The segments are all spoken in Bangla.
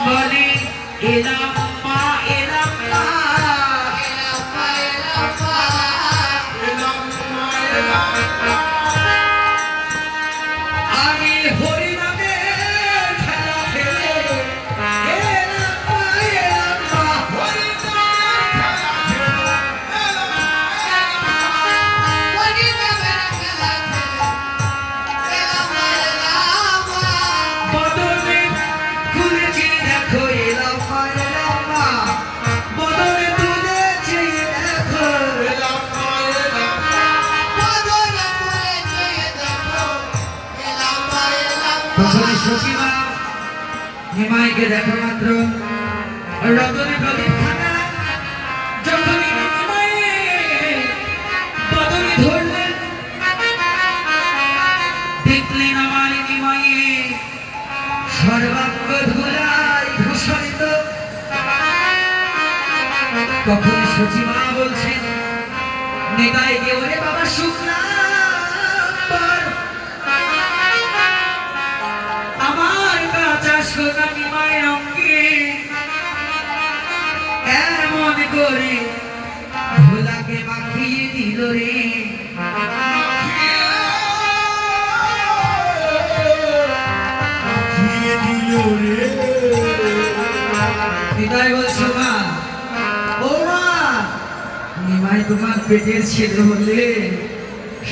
বলি এলাম মা এলাম মা আমি হরিনামের খেলা খেলে এলাম মা এলাম মা বদনে খুলেছি দেখো এলাম মা এলাম মা বদনে তুলেছি দেখো এলাম মা এলাম তখনই সচিবা নিমাইকে দেখা মাত্র রতনে প্রদীপ খানা যখনই নিমাইয়ে বদনে ধরলেন দেখলেন আমার নিমাইয়ে সর্বাঙ্গ ধুলায় ভূষণিত তখন সচিমা বলছেন নিমাইকে ওরে বাবা শুক্লা আমার কাঁচা সোনা নিমাই অঙ্গে এমন করে ভোলাকে মাখিয়ে দিল রে নিমাই বলছো মা ও মা নিমাই তোমার পেটের ছেলে হলে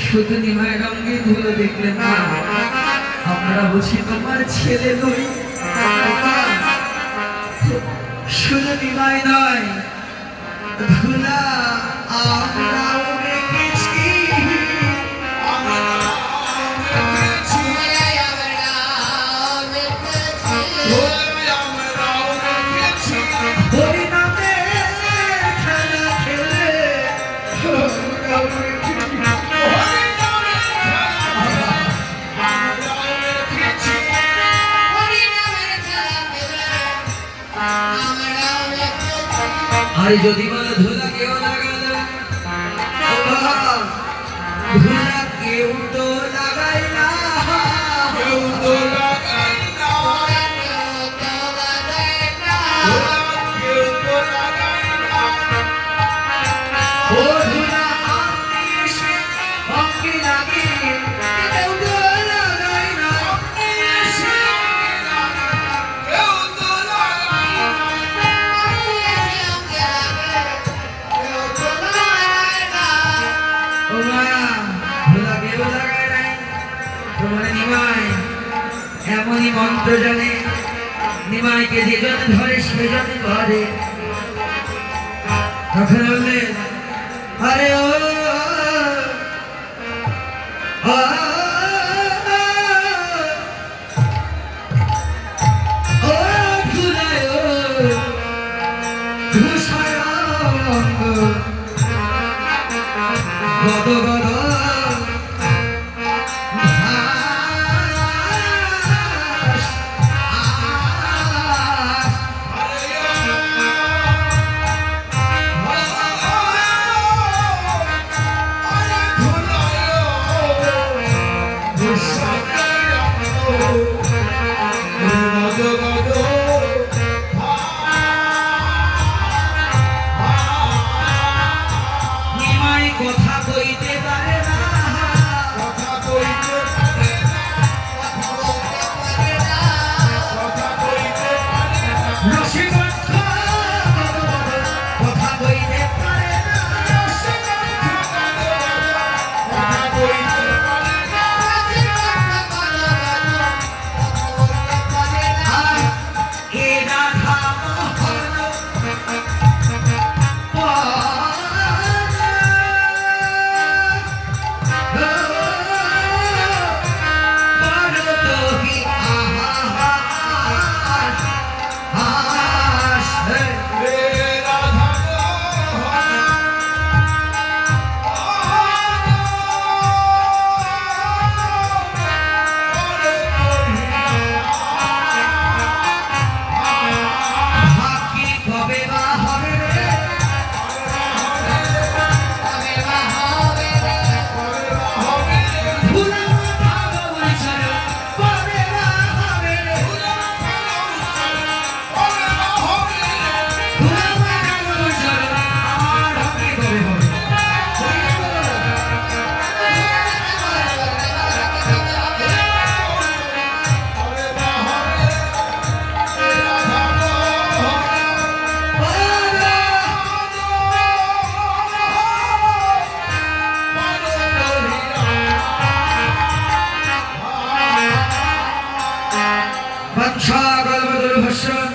শুধু নিমাই রঙে ধুলো দেখলেন না আমরা বুঝি তোমার ছেলে নই শুধু নিমাই নয় ধুলা আমরাও রেখেছি হরিনামের খেলা খেলে আর যদি বলো ধুলা কেউ লাগালো ধুলা কেউ তো লাগাই না কেউ তো লাগাই না কেউ তো লাগাই না ও ধুলা আমি এসে অঙ্গে লাগে কেউ তো লাগাই না কেউ তো লাগাই না ও মা ধুলা কেউ লাগাই নাই তোমার নিমাই এমনই মন্ত্র জানে নিমাইকে যেজন ধরে সেজন ধরে তখন বললেন আরে ও ধুলায় ধূসর অঙ্গ গদ গদ নিমাই কথা কইতে সকল বদল ভস্য